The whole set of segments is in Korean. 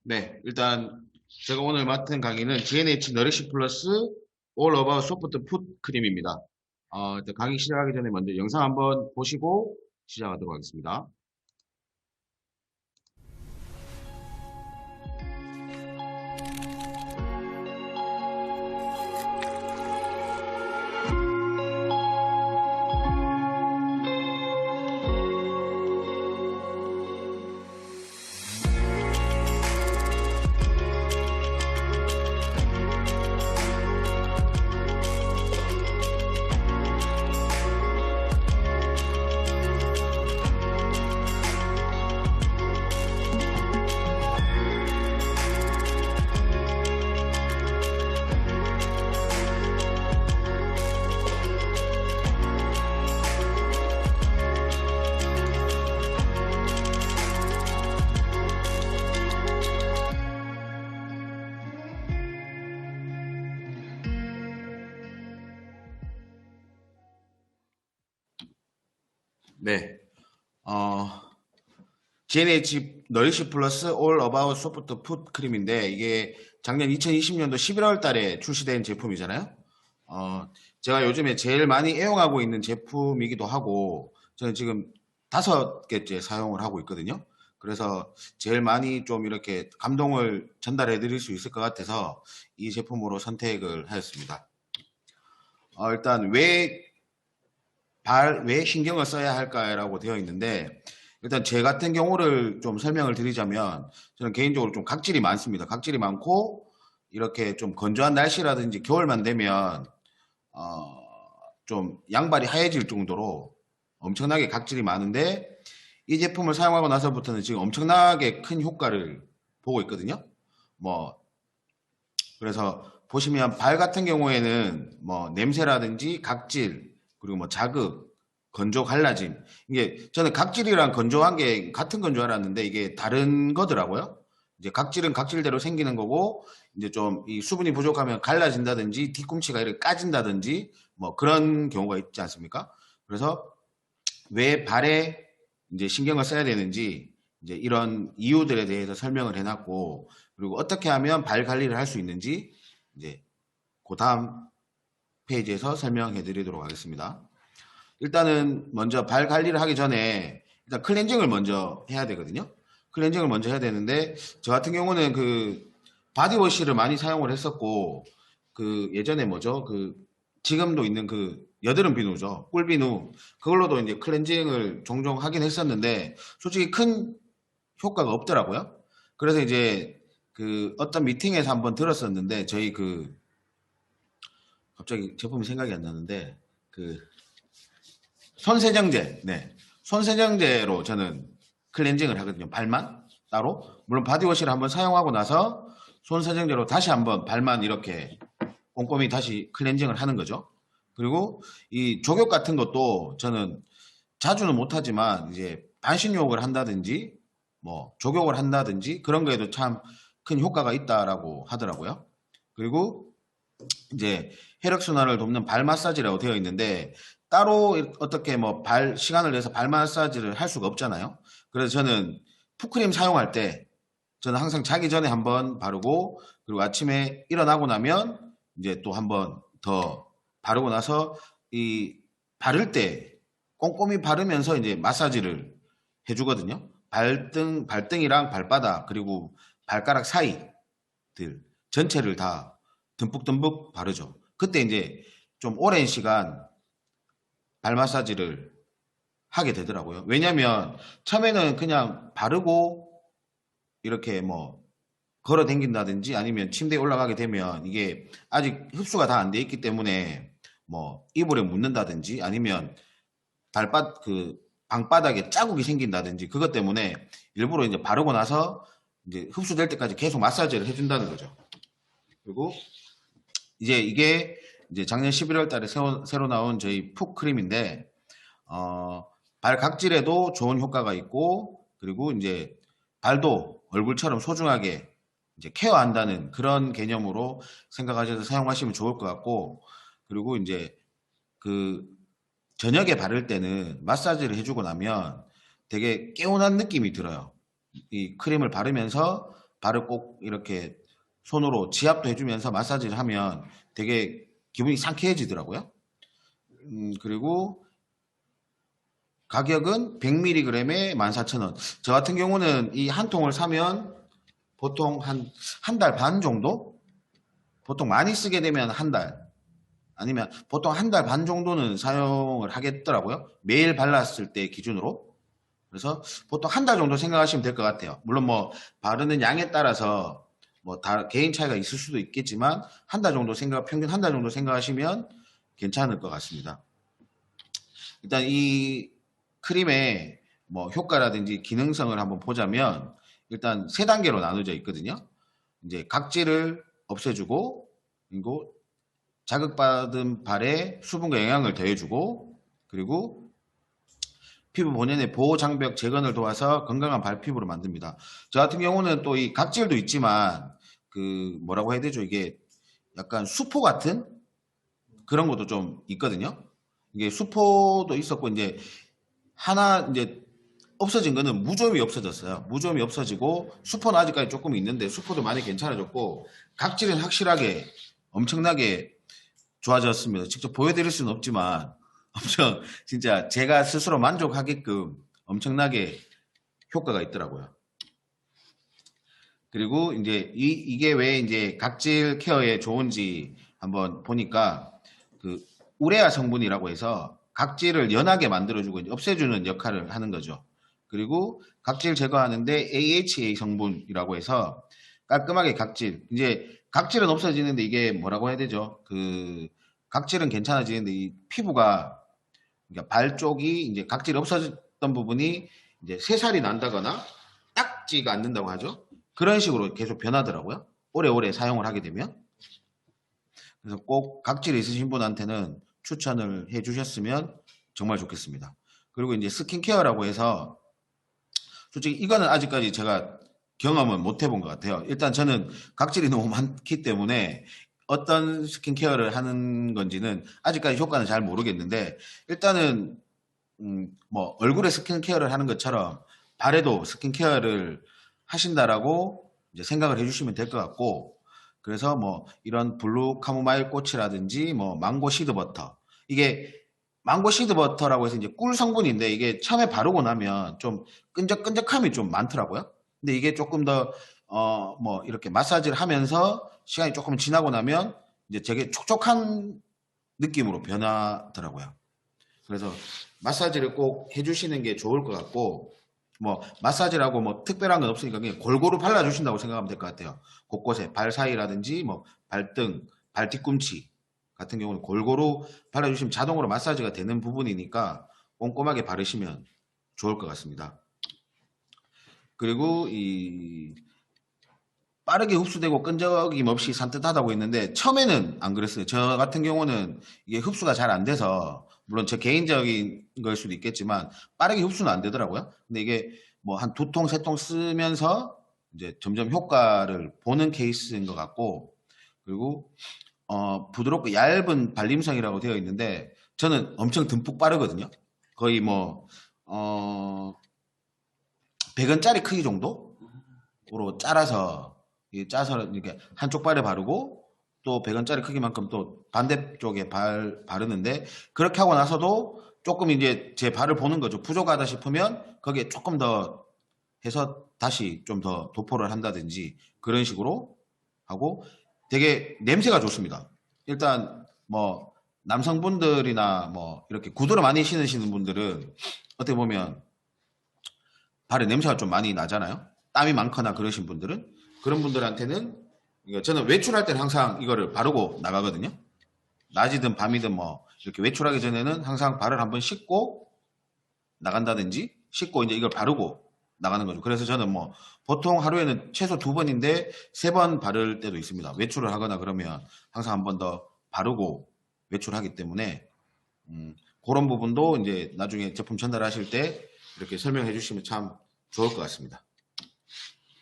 네, 일단 제가 오늘 맡은 강의는 GNH 너리시 플러스 All About Soft Food 크림입니다. 일단 강의 시작하기 전에 먼저 영상 한번 보시고 시작하도록 하겠습니다. 네, 어, GNH 너리시 플러스 All About Soft Food 크림인데 이게 작년 2020년도 11월 달에 출시된 제품이잖아요. 제가 요즘에 제일 많이 애용하고 있는 제품이기도 하고 저는 지금 5개째 사용을 하고 있거든요. 그래서 제일 많이 좀 이렇게 감동을 전달해 드릴 수 있을 것 같아서 이 제품으로 선택을 하였습니다. 일단 왜 신경을 써야 할까라고 되어 있는데, 일단 제 같은 경우를 좀 설명을 드리자면, 저는 개인적으로 좀 각질이 많습니다. 각질이 많고, 이렇게 좀 건조한 날씨라든지 겨울만 되면, 어, 좀 양발이 하얘질 정도로 엄청나게 각질이 많은데, 이 제품을 사용하고 나서부터는 지금 엄청나게 큰 효과를 보고 있거든요. 뭐, 그래서 보시면 발 같은 경우에는 뭐 냄새라든지 각질, 그리고 뭐 자극, 건조 갈라짐. 이게 저는 각질이랑 건조한 게 같은 건 줄 알았는데 이게 다른 거더라고요. 이제 각질은 각질대로 생기는 거고 이제 좀 이 수분이 부족하면 갈라진다든지 뒤꿈치가 이렇게 까진다든지 뭐 그런 경우가 있지 않습니까? 그래서 왜 발에 이제 신경을 써야 되는지 이제 이런 이유들에 대해서 설명을 해놨고 그리고 어떻게 하면 발 관리를 할 수 있는지 이제 그 다음 페이지에서 설명해 드리도록 하겠습니다. 일단은 먼저 발 관리를 하기 전에 일단 클렌징을 먼저 해야 되거든요. 클렌징을 먼저 해야 되는데 저 같은 경우는 그 바디워시를 많이 사용을 했었고 그 예전에 뭐죠? 그 지금도 있는 그 여드름 비누죠. 꿀비누. 그걸로도 이제 클렌징을 종종 하긴 했었는데 솔직히 큰 효과가 없더라고요. 그래서 이제 그 어떤 미팅에서 한번 들었었는데 저희 그 갑자기 제품이 생각이 안 나는데 그 손세정제, 네. 손세정제로 저는 클렌징을 하거든요. 발만 따로. 물론 바디워시를 한번 사용하고 나서 손세정제로 다시 한번 발만 이렇게 꼼꼼히 다시 클렌징을 하는 거죠. 그리고 이 족욕 같은 것도 저는 자주는 못하지만 이제 반신욕을 한다든지 뭐 족욕을 한다든지 그런 거에도 참 큰 효과가 있다라고 하더라고요. 그리고 이제 혈액순환을 돕는 발 마사지라고 되어 있는데 따로 어떻게 뭐 발 시간을 내서 발 마사지를 할 수가 없잖아요. 그래서 저는 풋크림 사용할 때 저는 항상 자기 전에 한번 바르고 그리고 아침에 일어나고 나면 이제 또 한번 더 바르고 나서 이 바를 때 꼼꼼히 바르면서 이제 마사지를 해주거든요. 발등이랑 발바닥 그리고 발가락 사이들 전체를 다 듬뿍듬뿍 바르죠. 그때 이제 좀 오랜 시간 발 마사지를 하게 되더라고요. 왜냐면 처음에는 그냥 바르고 이렇게 뭐 걸어 댕긴다든지 아니면 침대에 올라가게 되면 이게 아직 흡수가 다 안 돼 있기 때문에 뭐 이불에 묻는다든지 아니면 그 방바닥에 자국이 생긴다든지 그것 때문에 일부러 이제 바르고 나서 이제 흡수될 때까지 계속 마사지를 해준다는 거죠. 그리고 이제 이게 이제 작년 11월 달에 새로 나온 저희 푹 크림인데, 발 각질에도 좋은 효과가 있고, 그리고 이제 발도 얼굴처럼 소중하게 이제 케어한다는 그런 개념으로 생각하셔서 사용하시면 좋을 것 같고, 그리고 이제 그 저녁에 바를 때는 마사지를 해주고 나면 되게 개운한 느낌이 들어요. 이 크림을 바르면서 발을 꼭 이렇게 손으로 지압도 해주면서 마사지를 하면 되게 기분이 상쾌해지더라고요. 그리고 가격은 100mg에 14,000원. 저 같은 경우는 이 한 통을 사면 보통 한 달 반 정도? 보통 많이 쓰게 되면 한 달. 아니면 보통 한 달 반 정도는 사용을 하겠더라고요. 매일 발랐을 때 기준으로. 그래서 보통 한 달 정도 생각하시면 될 것 같아요. 물론 뭐 바르는 양에 따라서 뭐 다 개인 차이가 있을 수도 있겠지만 한 달 정도 평균 한 달 정도 생각하시면 괜찮을 것 같습니다. 일단 이 크림의 뭐 효과라든지 기능성을 한번 보자면 일단 세 단계로 나눠져 있거든요. 이제 각질을 없애주고 그리고 자극받은 발에 수분과 영양을 더해주고 그리고 피부 본연의 보호 장벽 재건을 도와서 건강한 발 피부로 만듭니다. 저 같은 경우는 또 이 각질도 있지만 그 뭐라고 해야 되죠? 이게 약간 수포 같은 그런 것도 좀 있거든요. 이게 수포도 있었고 이제 하나 이제 없어진 거는 무좀이 없어졌어요. 무좀이 없어지고 수포는 아직까지 조금 있는데 수포도 많이 괜찮아졌고 각질은 확실하게 엄청나게 좋아졌습니다. 직접 보여드릴 수는 없지만 엄청 진짜 제가 스스로 만족하게끔 엄청나게 효과가 있더라고요. 그리고 이제 이게 왜 이제 각질 케어에 좋은지 한번 보니까 그 우레아 성분이라고 해서 각질을 연하게 만들어주고 이제 없애주는 역할을 하는 거죠. 그리고 각질 제거하는데 AHA 성분이라고 해서 깔끔하게 이제 각질은 없어지는데 이게 뭐라고 해야 되죠? 그 각질은 괜찮아지는데 이 피부가 그러니까 발 쪽이 이제 각질이 없어졌던 부분이 이제 새살이 난다거나 딱지가 않는다고 하죠. 그런 식으로 계속 변하더라고요. 오래오래 사용을 하게 되면. 그래서 꼭 각질이 있으신 분한테는 추천을 해 주셨으면 정말 좋겠습니다. 그리고 이제 스킨케어라고 해서 솔직히 이거는 아직까지 제가 경험은 못 해본 것 같아요. 일단 저는 각질이 너무 많기 때문에 어떤 스킨케어를 하는 건지는 아직까지 효과는 잘 모르겠는데 일단은 뭐 얼굴에 스킨케어를 하는 것처럼 발에도 스킨케어를 하신다라고 이제 생각을 해주시면 될 것 같고 그래서 뭐 이런 블루 카모마일 꽃이라든지 뭐 망고 시드 버터 이게 망고 시드 버터라고 해서 이제 꿀 성분인데 이게 처음에 바르고 나면 좀 끈적끈적함이 좀 많더라고요. 근데 이게 조금 더 뭐 이렇게 마사지를 하면서 시간이 조금 지나고 나면 이제 되게 촉촉한 느낌으로 변하더라고요. 그래서 마사지를 꼭 해주시는 게 좋을 것 같고 뭐 마사지라고 뭐 특별한 건 없으니까 그냥 골고루 발라주신다고 생각하면 될 것 같아요. 곳곳에 발 사이라든지 뭐 발등, 발 뒤꿈치 같은 경우는 골고루 발라주시면 자동으로 마사지가 되는 부분이니까 꼼꼼하게 바르시면 좋을 것 같습니다. 그리고 이 빠르게 흡수되고 끈적임 없이 산뜻하다고 했는데 처음에는 안 그랬어요. 저 같은 경우는 이게 흡수가 잘 안 돼서 물론 제 개인적인 걸 수도 있겠지만 빠르게 흡수는 안 되더라고요. 근데 이게 뭐 한 두 통, 세 통 쓰면서 이제 점점 효과를 보는 케이스인 것 같고 그리고 부드럽고 얇은 발림성이라고 되어 있는데 저는 엄청 듬뿍 빠르거든요. 거의 뭐 100원짜리 크기 정도로 짜서 이렇게 한쪽 발에 바르고 또 100원짜리 크기만큼 또 반대쪽에 바르는데 그렇게 하고 나서도 조금 이제 제 발을 보는 거죠. 부족하다 싶으면 거기에 조금 더 해서 다시 좀 더 도포를 한다든지 그런 식으로 하고 되게 냄새가 좋습니다. 일단 뭐 남성분들이나 뭐 이렇게 구두를 많이 신으시는 분들은 어떻게 보면 발에 냄새가 좀 많이 나잖아요. 땀이 많거나 그러신 분들은 그런 분들한테는 저는 외출할 때는 항상 이거를 바르고 나가거든요. 낮이든 밤이든 뭐 이렇게 외출하기 전에는 항상 발을 한번 씻고 나간다든지 씻고 이제 이걸 바르고 나가는 거죠. 그래서 저는 뭐 보통 하루에는 최소 2번인데 3번 바를 때도 있습니다. 외출을 하거나 그러면 항상 한 번 더 바르고 외출하기 때문에 그런 부분도 이제 나중에 제품 전달하실 때 이렇게 설명해 주시면 참 좋을 것 같습니다.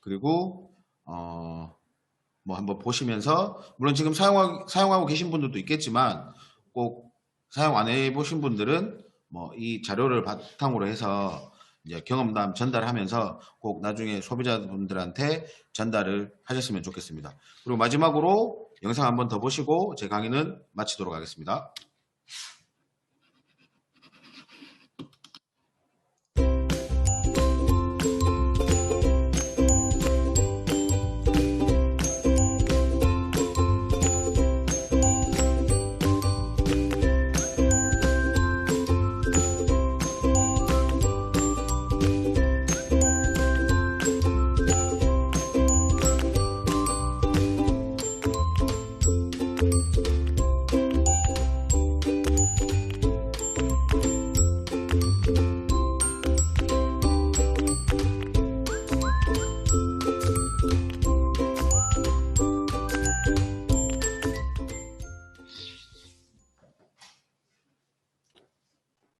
그리고 뭐 한번 보시면서 물론 지금 사용하고 계신 분들도 있겠지만 꼭 사용 안 해보신 분들은 뭐 이 자료를 바탕으로 해서 이제 경험담 전달하면서 꼭 나중에 소비자분들한테 전달을 하셨으면 좋겠습니다. 그리고 마지막으로 영상 한번 더 보시고 제 강의는 마치도록 하겠습니다.